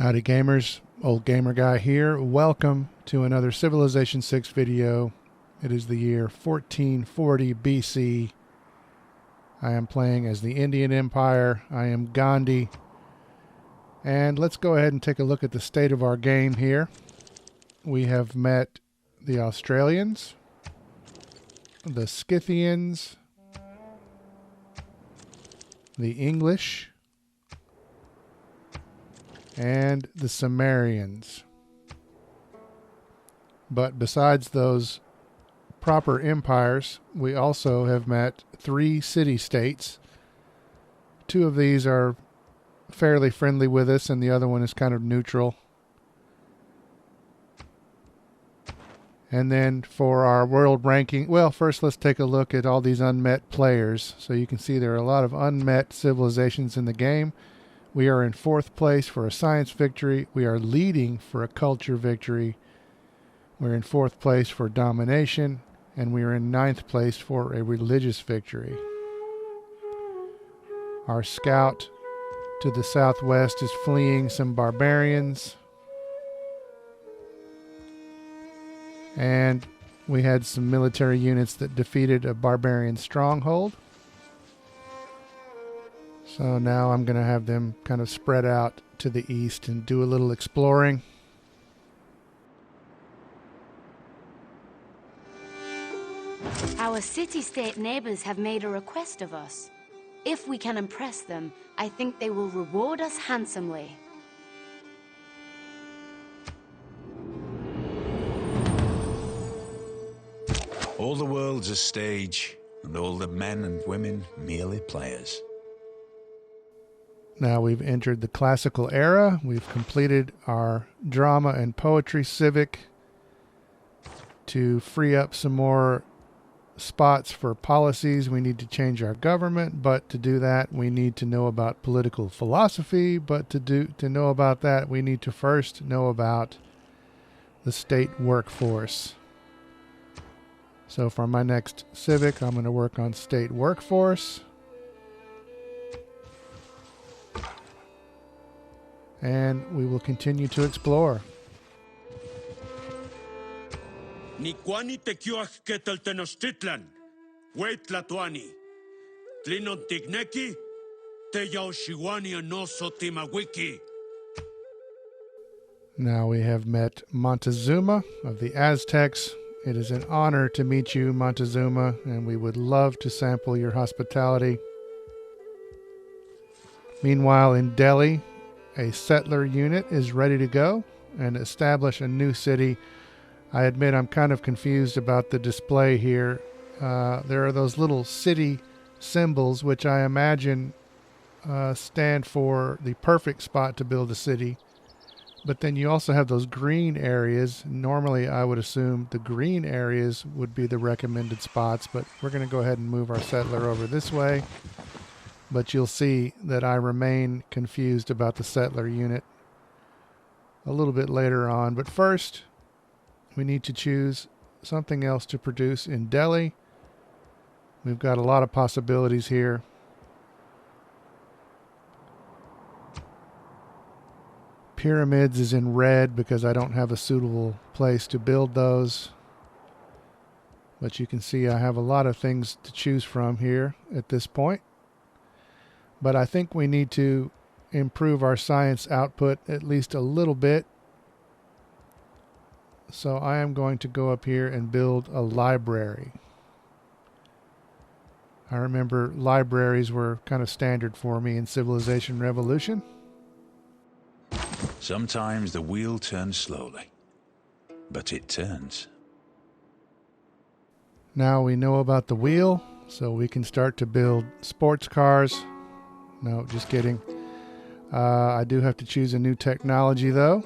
Howdy gamers, Old Gamer Guy here. Welcome to another Civilization 6 video. It is the year 1440 BC. I am playing as the Indian Empire. I am Gandhi. And let's go ahead and take a look at the state of our game here. We have met the Australians, the Scythians, the English, and the Sumerians. But besides those proper empires, we also have met 3 city-states. 2 of these are fairly friendly with us, and the other one is kind of neutral. And then for our world ranking, well, first let's take a look at all these unmet players. So you can see there are a lot of unmet civilizations in the game. We are in 4th place for a science victory. We are leading for a culture victory. We're in 4th place for domination. And we are in 9th place for a religious victory. Our scout to the southwest is fleeing some barbarians. And we had some military units that defeated a barbarian stronghold. So now I'm going to have them kind of spread out to the east and do a little exploring. Our city-state neighbors have made a request of us. If we can impress them, I think they will reward us handsomely. All the world's a stage, and all the men and women merely players. Now we've entered the classical era. We've completed our drama and poetry civic to free up some more spots for policies. We need to change our government, but to do that we need to know about political philosophy. But to know about that we need to first know about the state workforce. So for my next civic, I'm going to work on state workforce. And we will continue to explore. Nikwani tekiuach ketel tenochtitlan, wait latuani, tlinon tigneki, te yaoshiwani anoso timawiki. Now we have met Montezuma of the Aztecs. It is an honor to meet you, Montezuma, and we would love to sample your hospitality. Meanwhile, in Delhi, a settler unit is ready to go and establish a new city. I admit I'm kind of confused about the display here. There are those little city symbols which I imagine stand for the perfect spot to build a city. But then you also have those green areas. Normally I would assume the green areas would be the recommended spots, but we're going to go ahead and move our settler over this way. But you'll see that I remain confused about the settler unit a little bit later on. But first, we need to choose something else to produce in Delhi. We've got a lot of possibilities here. Pyramids is in red because I don't have a suitable place to build those. But you can see I have a lot of things to choose from here at this point. But I think we need to improve our science output at least a little bit. So I am going to go up here and build a library. I remember libraries were kind of standard for me in Civilization Revolution. Sometimes the wheel turns slowly, but it turns. Now we know about the wheel, so we can start to build sports cars. No, just kidding. I do have to choose a new technology though.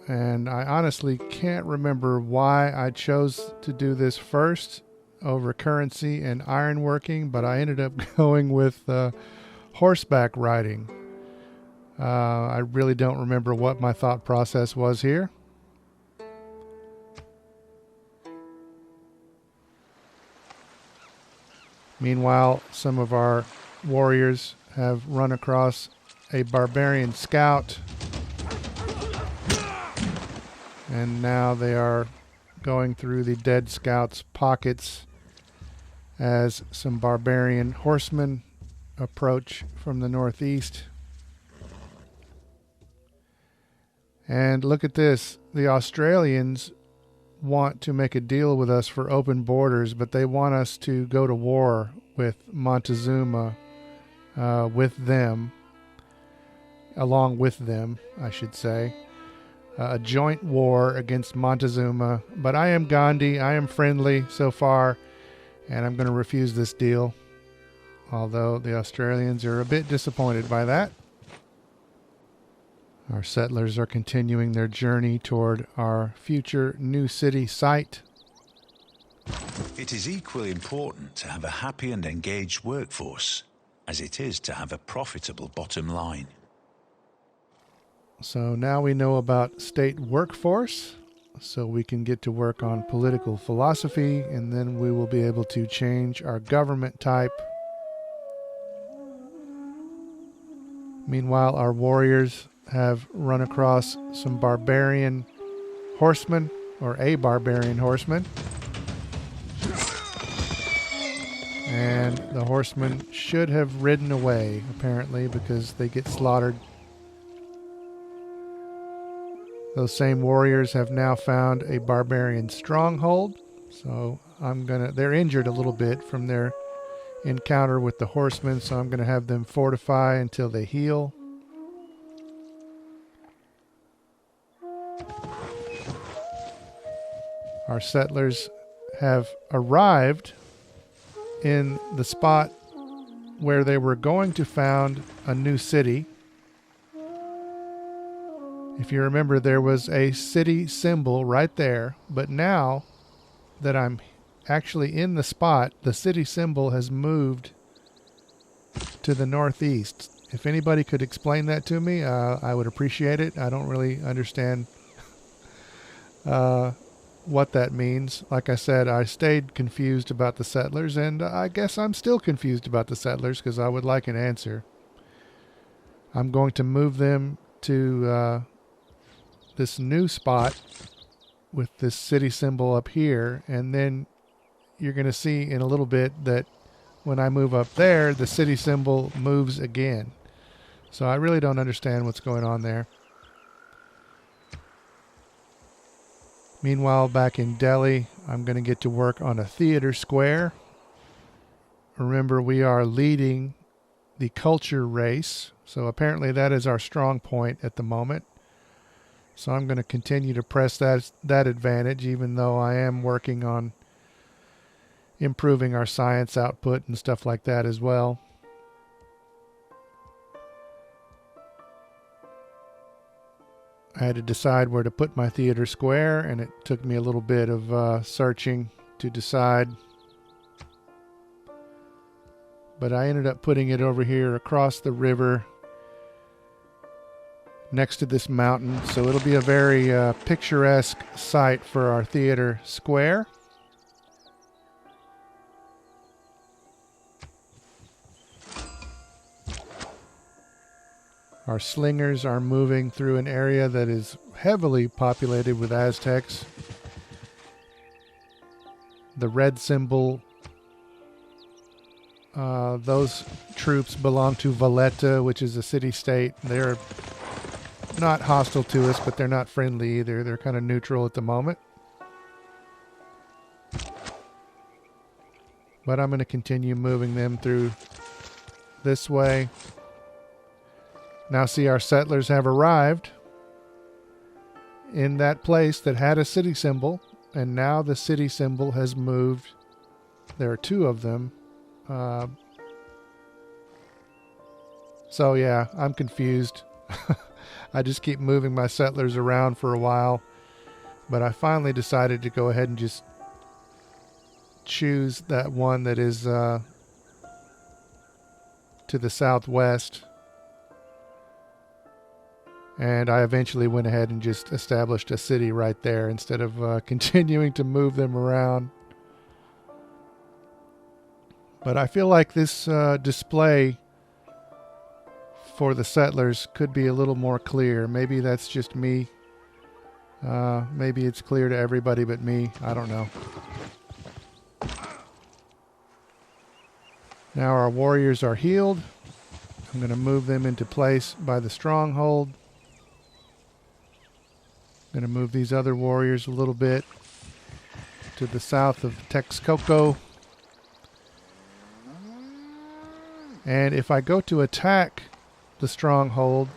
And I honestly can't remember why I chose to do this first over currency and ironworking, but I ended up going with horseback riding. I really don't remember what my thought process was here. Meanwhile, some of our warriors have run across a barbarian scout And now they are going through the dead scouts' pockets as some barbarian horsemen approach from the northeast. And look at this. The Australians want to make a deal with us for open borders, but they want us to go to war with Montezuma, with them, along with them, I should say. A joint war against Montezuma. But I am Gandhi. I am friendly so far, and I'm going to refuse this deal, although the Australians are a bit disappointed by that. Our settlers are continuing their journey toward our future new city site. It is equally important to have a happy and engaged workforce as it is to have a profitable bottom line. So now we know about state workforce, so we can get to work on political philosophy, and then we will be able to change our government type. Meanwhile, our warriors have run across some barbarian horsemen, or a barbarian horseman. And the horsemen should have ridden away, apparently, because they get slaughtered. Those same warriors have now found a barbarian stronghold. So they're injured a little bit from their encounter with the horsemen, so I'm gonna have them fortify until they heal. Our settlers have arrived in the spot where they were going to found a new city. If you remember, there was a city symbol right there, but now that I'm actually in the spot, the city symbol has moved to the northeast. If anybody could explain that to me, I would appreciate it. I don't really understand what that means. Like I said, I stayed confused about the settlers, and I guess I'm still confused about the settlers because I would like an answer. I'm going to move them to this new spot with this city symbol up here, and then you're going to see in a little bit that when I move up there, the city symbol moves again. So I really don't understand what's going on there. Meanwhile, back in Delhi, I'm going to get to work on a theater square. Remember, we are leading the culture race, so apparently that is our strong point at the moment. So I'm going to continue to press that advantage, even though I am working on improving our science output and stuff like that as well. I had to decide where to put my theater square, and it took me a little bit of searching to decide. But I ended up putting it over here across the river next to this mountain. So it'll be a very picturesque site for our theater square. Our slingers are moving through an area that is heavily populated with Aztecs. The red symbol, those troops belong to Valletta, which is a city-state. They're not hostile to us, but they're not friendly either. They're kind of neutral at the moment. But I'm going to continue moving them through this way. Now see, our settlers have arrived in that place that had a city symbol, and now the city symbol has moved. There are two of them. So yeah, I'm confused. I just keep moving my settlers around for a while, but I finally decided to go ahead and just choose that one that is to the southwest. And I eventually went ahead and just established a city right there instead of continuing to move them around. But I feel like this display for the settlers could be a little more clear. Maybe that's just me Maybe it's clear to everybody but me. I don't know. Now our warriors are healed. I'm going to move them into place by the stronghold. I'm going to move these other warriors a little bit to the south of Texcoco. And if I go to attack the stronghold,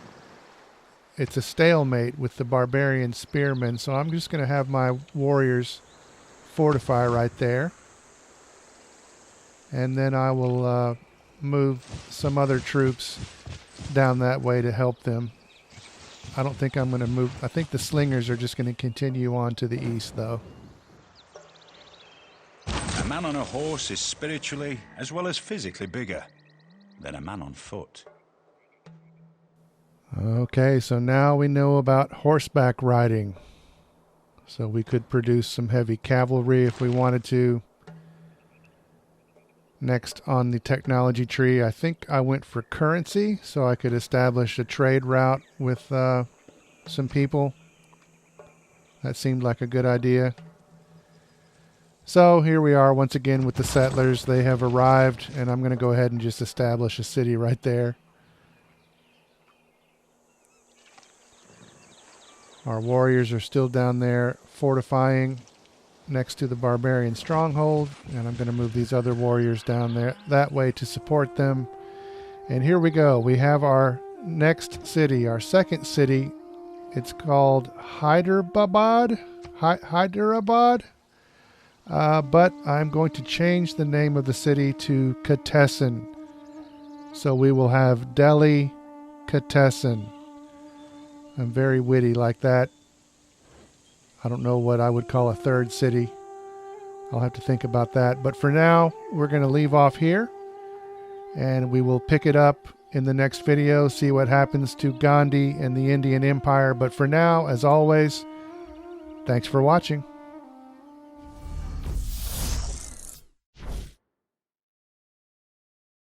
it's a stalemate with the barbarian spearmen. So I'm just going to have my warriors fortify right there. And then I will move some other troops down that way to help them. I don't think I'm going to move. I think the slingers are just going to continue on to the east, though. A man on a horse is spiritually as well as physically bigger than a man on foot. Okay, so now we know about horseback riding. So we could produce some heavy cavalry if we wanted to. Next on the technology tree, I think I went for currency, so I could establish a trade route with some people. That seemed like a good idea. So here we are once again with the settlers. They have arrived, and I'm going to go ahead and just establish a city right there. Our warriors are still down there fortifying next to the barbarian stronghold, and I'm going to move these other warriors down there that way to support them. And here we go. We have our next city, our second city. It's called Hyderabad. But I'm going to change the name of the city to Katesan. So we will have Delhi Katesan. I'm very witty like that. I don't know what I would call a third city. I'll have to think about that. But for now, we're going to leave off here. And we will pick it up in the next video, see what happens to Gandhi and the Indian Empire. But for now, as always, thanks for watching.